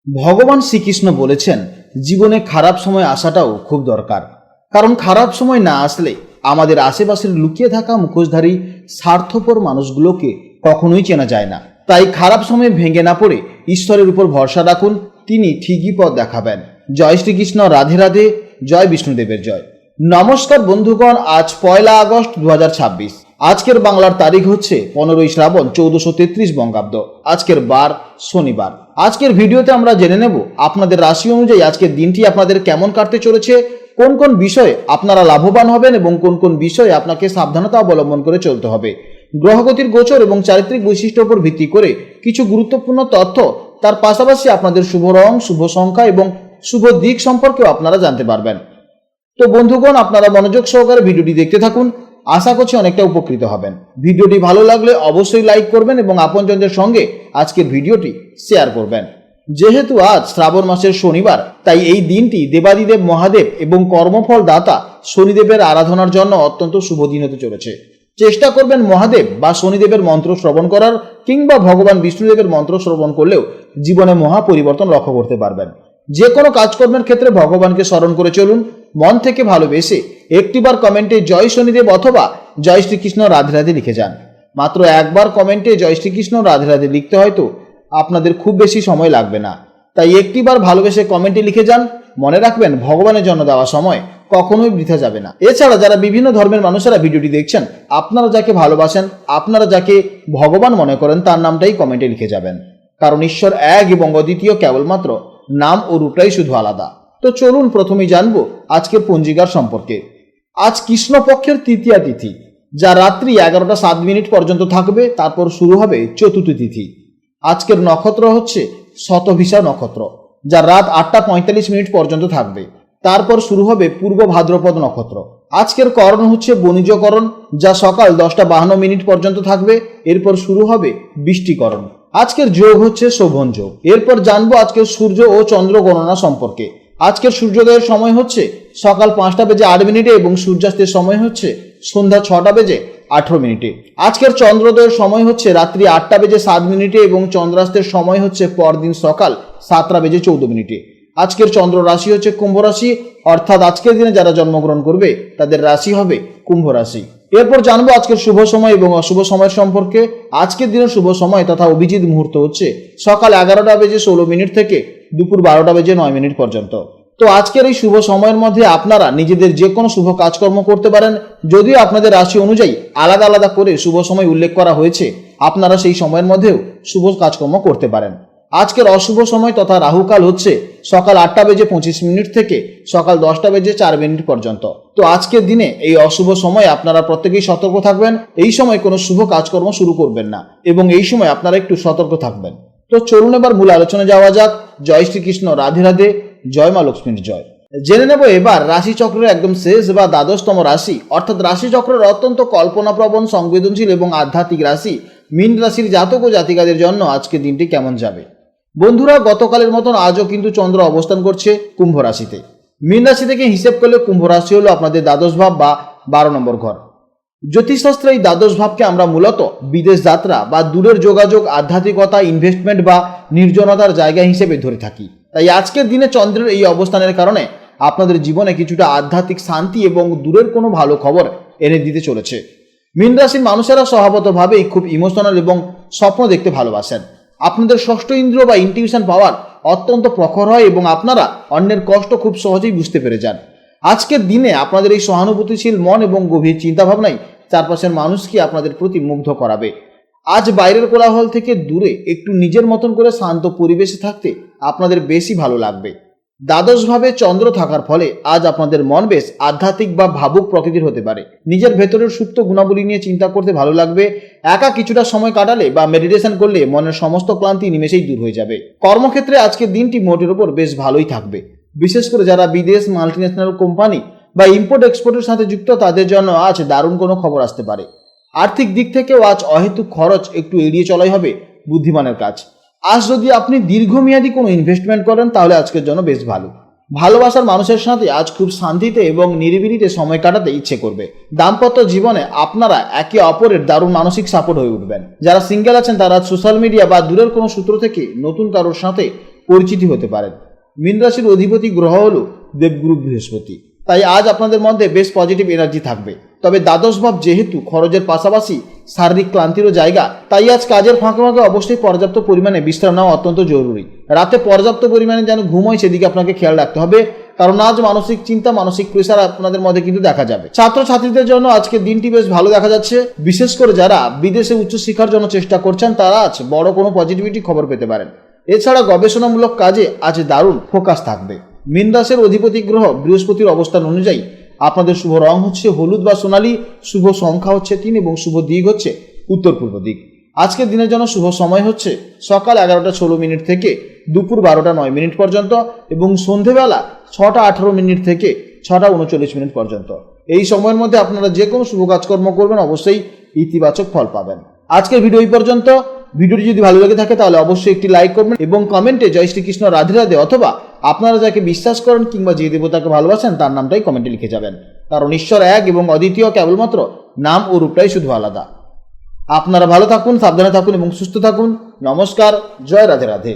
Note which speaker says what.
Speaker 1: ভগবান শ্রীকৃষ্ণ বলেছেন জীবনে খারাপ সময় আসাটাও খুব দরকার। কারণ খারাপ সময় না আসলে আমাদের আশেপাশের লুকিয়ে থাকা মুখোশধারী স্বার্থপর মানুষগুলোকে কখনোই চেনা যায় না। তাই খারাপ সময়ে ভেঙে না পড়ে ঈশ্বরের উপর ভরসা রাখুন, তিনি ঠিকই পথ দেখাবেন। জয় শ্রীকৃষ্ণ, রাধে রাধে, জয় বিষ্ণুদেবের জয়। নমস্কার বন্ধুগণ, আজ 1 আগস্ট 2026। আজকের বাংলার তারিখ হচ্ছে 15 শ্রাবণ 1433 বঙ্গাব্দ। আজকের বার শনিবার। আজকের ভিডিওতে আমরা জেনে নেব আপনাদের রাশি অনুযায়ী আজকের দিনটি আপনাদের কেমন কাটতে চলেছে, কোন কোন বিষয়ে আপনারা লাভবান হবেন এবং কোন কোন বিষয়ে আপনাকে সাবধানতা অবলম্বন করে চলতে হবে। গ্রহগতির গোচর এবং চারিত্রিক বৈশিষ্ট্যের উপর ভিত্তি করে কিছু গুরুত্বপূর্ণ তথ্য, তার পাশাপাশি আপনাদের শুভ রং, শুভ সংখ্যা এবং শুভ দিক সম্পর্কেও আপনারা জানতে পারবেন। তো বন্ধুগণ, আপনারা মনোযোগ সহকারে ভিডিওটি দেখতে থাকুন, আশা করছি অনেকটা উপকৃত হবেন। ভিডিওটি ভালো লাগলে অবশ্যই লাইক করবেন এবং আপনজনদের সঙ্গে আজকের ভিডিওটি শেয়ার করবেন। যেহেতু আজ শ্রাবণ মাসের শনিবার, তাই এই দিনটি দেবাদিদেব মহাদেব এবং কর্মফল দাতা শনিদেবের আরাধনার জন্য অত্যন্ত শুভ দিন হতে চলেছে। চেষ্টা করবেন মহাদেব বা শনিদেবের মন্ত্র শ্রবণ করার, কিংবা ভগবান বিষ্ণুদেবের মন্ত্র শ্রবণ করলেও জীবনে মহা পরিবর্তন লক্ষ্য করতে পারবেন। যে কোনো কাজকর্মের ক্ষেত্রে ভগবানকে স্মরণ করে চলুন, মন থেকে ভালোবেসে একটিবার কমেন্টে জয় শনিদেব অথবা জয় শ্রীকৃষ্ণ রাধে রাধে লিখে যান। মাত্র একবার কমেন্টে জয় শ্রীকৃষ্ণ রাধে রাধে লিখতে হয়তো আপনাদের খুব বেশি সময় লাগবে না, তাই একটিবার ভালোবেসে কমেন্টে লিখে যান। মনে রাখবেন, ভগবানের জন্য দেওয়া সময় কখনোই বৃথা যাবে না। এছাড়া যারা বিভিন্ন ধর্মের মানুষেরা ভিডিওটি দেখছেন, আপনারা যাকে ভালোবাসেন, আপনারা যাকে ভগবান মনে করেন, তার নামটাই কমেন্টে লিখে যাবেন। কারণ ঈশ্বর এক এবং অদ্বিতীয়, কেবলমাত্র নাম ও রূপটাই শুধু আলাদা। তো চলুন প্রথমেই জানবো আজকের পঞ্জিকার সম্পর্কে। আজ কৃষ্ণপক্ষের তৃতীয়া তিথি, যা রাত্রি 11টা 7 মিনিট পর্যন্ত থাকবে। তারপর শুরু হবে চতুর্থী তিথি। আজকের নক্ষত্র হচ্ছে শতভিষা নক্ষত্র, যা রাত 8টা 45 মিনিট পর্যন্ত থাকবে। তারপর শুরু হবে পূর্ব ভাদ্রপদ নক্ষত্র। আজকের করণ হচ্ছে বণিজকরণ, যা সকাল 10টা 52 মিনিট পর্যন্ত থাকবে। এরপর শুরু হবে বৃষ্টিকরণ। আজকের যোগ হচ্ছে শোভন যোগ। এরপর জানবো আজকের সূর্য ও চন্দ্র গণনা সম্পর্কে। আজকের সূর্যোদয়ের সময় হচ্ছে সকাল 5টা বেজে 8 মিনিটে এবং সূর্যাস্তের সময় হচ্ছে সন্ধ্যা 6টা বেজে 18 মিনিটে। আজকের চন্দ্রোদয়ের সময় হচ্ছে রাত্রি 8টা বেজে 7 মিনিটে এবং চন্দ্রাস্তের সময় হচ্ছে পরদিন সকাল 7টা বেজে 14 মিনিটে। আজকের চন্দ্র রাশি হচ্ছে কুম্ভ রাশি, অর্থাৎ আজকের দিনে যারা জন্মগ্রহণ করবে তাদের রাশি হবে কুম্ভ রাশি। এরপর জানবো আজকের শুভ সময় এবং অশুভ সময়ের সম্পর্কে। আজকের দিনের শুভ সময় তথা অভিজিৎ মুহূর্ত হচ্ছে সকাল 11টা বেজে 16 মিনিট থেকে দুপুর 12টা বেজে 9 মিনিট পর্যন্ত। তো আজকের এই শুভ সময়ের মধ্যে আপনারা নিজেদের যে কোনো শুভ কাজকর্ম করতে পারেন। যদিও আপনাদের রাশি অনুযায়ী আলাদা আলাদা করে শুভ সময় উল্লেখ করা হয়েছে, আপনারা সেই সময়ের মধ্যেও শুভ কাজকর্ম করতে পারেন। আজকের অশুভ সময় তথা রাহুকাল হচ্ছে সকাল 8টা বেজে 25 মিনিট থেকে সকাল 10টা বেজে 4 মিনিট পর্যন্ত। তো আজকের দিনে এই অশুভ সময় আপনারা প্রত্যেকেই সতর্ক থাকবেন। এই সময় কোনো শুভ কাজকর্ম শুরু করবেন না এবং এই সময় আপনারা একটু সতর্ক থাকবেন। তো চলুন এবার মূল আলোচনায় যাওয়া যাক। জয় শ্রীকৃষ্ণ, রাধে রাধে, জয় মা লক্ষ্মীর জয়। জেনে নেব এবার রাশিচক্রের একদম শেষ বা দ্বাদশতম রাশি, অর্থাৎ রাশিচক্রের অত্যন্ত কল্পনাপ্রবণ, সংবেদনশীল এবং আধ্যাত্মিক রাশি মীন রাশির জাতক ও জাতিকাদের জন্য আজকের দিনটি কেমন যাবে। বন্ধুরা, গতকালের মতন আজও কিন্তু চন্দ্র অবস্থান করছে কুম্ভ রাশিতে। মীন রাশি থেকে হিসেব করলে কুম্ভ রাশি হলো আপনাদের দ্বাদশ ভাব বা 12 নম্বর ঘর। জ্যোতিষশাস্ত্রে এই দ্বাদশ ভাবকে আমরা মূলত বিদেশ যাত্রা বা দূরের যোগাযোগ, আধ্যাত্মিকতা, ইনভেস্টমেন্ট বা নির্জনতার জায়গা হিসেবে ধরে থাকি। তাই আজকের দিনে চন্দ্রের এই অবস্থানের কারণে আপনাদের জীবনে কিছুটা আধ্যাত্মিক শান্তি এবং দূরের কোনো ভালো খবর এনে দিতে চলেছে। মীন রাশির মানুষেরা স্বভাবতভাবেই খুব ইমোশনাল এবং স্বপ্ন দেখতে ভালোবাসেন। আপনাদের ষষ্ঠ ইন্দ্রিয় বা ইনটিউশন পাওয়ার অত্যন্ত প্রখর হয় এবং আপনারা অন্যের কষ্ট খুব সহজেই বুঝতে পেরে যান। আজকের দিনে আপনাদের এই সহানুভূতিশীল মন এবং গভীর চিন্তাভাবনাই চারপাশের মানুষকে আপনাদের প্রতি মুগ্ধ করাবে। আজ বাইরের কোলাহল থেকে দূরে একটু নিজের মতন করে শান্ত পরিবেশে থাকতে আপনাদের বেশি ভালো লাগবে। দ্বাদশভাবে চন্দ্র থাকার ফলে আজ আপনাদের মন বেশ আধ্যাত্মিক বা ভাবুক প্রকৃতির হতে পারে। নিজের ভেতরের সুপ্ত গুণাবলী নিয়ে চিন্তা করতে ভালো লাগবে। একা কিছুটা সময় কাটালে বা মেডিটেশন করলে মনের সমস্ত ক্লান্তি নিমেষেই দূর হয়ে যাবে। কর্মক্ষেত্রে আজকের দিনটি মোটের উপর বেশ ভালোই থাকবে। বিশেষ করে যারা বিদেশ, মাল্টিন্যাশনাল কোম্পানি বা ইম্পোর্ট এক্সপোর্টের সাথে যুক্ত, তাদের জন্য আজ দারুণ কোনো খবর আসতে পারে। আর্থিক দিক থেকেও আজ অহেতুক খরচ একটু এড়িয়ে চলাই হবে বুদ্ধিমানের কাজ। আজ যদি আপনি দীর্ঘমেয়াদী কোনো ইনভেস্টমেন্ট করেন, তাহলে আজকের জন্য বেশ ভালো। ভালোবাসার মানুষের সাথে আজ খুব শান্তিতে এবং নিরিবিলিতে সময় কাটাতে ইচ্ছে করবে। দাম্পত্য জীবনে আপনারা একে অপরের দারুণ মানসিক সাপোর্ট হয়ে উঠবেন। যারা সিঙ্গেল আছেন তারা সোশ্যাল মিডিয়া বা দূরের কোনো সূত্র থেকে নতুন কারোর সাথে পরিচিতি হতে পারেন। মীন রাশির অধিপতি গ্রহ হলো দেবগুরু বৃহস্পতি, তাই আজ আপনাদের মধ্যে বেশ পজিটিভ এনার্জি থাকবে। তবে দ্বাদশ ভাব যেহেতু খরচের পাশাপাশি শারীরিক ক্লান্তিরও জায়গা, তাই আজ কাজের ফাঁকে ফাঁকে অবশ্যই পর্যাপ্ত পরিমাণে বিশ্রাম নেওয়া অত্যন্ত জরুরি। রাতে পর্যাপ্ত পরিমাণে যেন ঘুম হয় সেদিকে আপনাকে খেয়াল রাখতে হবে, কারণ আজ মানসিক চিন্তা, মানসিক প্রেশার আপনাদের মধ্যে কিন্তু দেখা যাবে। ছাত্রছাত্রীদের জন্য আজকের দিনটি বেশ ভালো দেখা যাচ্ছে। বিশেষ করে যারা বিদেশে উচ্চশিক্ষার জন্য চেষ্টা করছেন তারা আজ বড় কোনো পজিটিভিটি খবর পেতে পারেন। এছাড়া গবেষণামূলক কাজে আজ দারুণ ফোকাস থাকবে। মীন রাশির অধিপতি গ্রহ বৃহস্পতির অবস্থান অনুযায়ী আপনাদের শুভ রং হচ্ছে হলুদ বা সোনালী, শুভ সংখ্যা হচ্ছে 3 এবং শুভ দিক হচ্ছে উত্তর পূর্ব দিক। আজকের দিনের জন্য শুভ সময় হচ্ছে সকাল 11টা 16 মিনিট থেকে দুপুর 12টা 9 মিনিট পর্যন্ত এবং সন্ধেবেলা 6টা 18 মিনিট থেকে 6টা 39 মিনিট পর্যন্ত। এই সময়ের মধ্যে আপনারা যে কোনো শুভ কাজকর্ম করবেন অবশ্যই ইতিবাচক ফল পাবেন। আজকের ভিডিও এই পর্যন্ত। ভিডিওটি যদি ভালো লেগে থাকে তাহলে অবশ্যই একটি লাইক করবেন এবং কমেন্টে জয় শ্রীকৃষ্ণ, রাধে রাধে অথবা আপনারা যাকে বিশ্বাস করেন কিংবা যে দেবতাকে ভালোবাসেন তার নামটাই কমেন্টে লিখে যাবেন, কারণ ঈশ্বর এক এবং অদ্বিতীয়, কেবলমাত্র নাম ও রূপটাই শুধু আলাদা। আপনারা ভালো থাকুন, সাবধানে থাকুন এবং সুস্থ থাকুন। নমস্কার, জয় রাধে রাধে।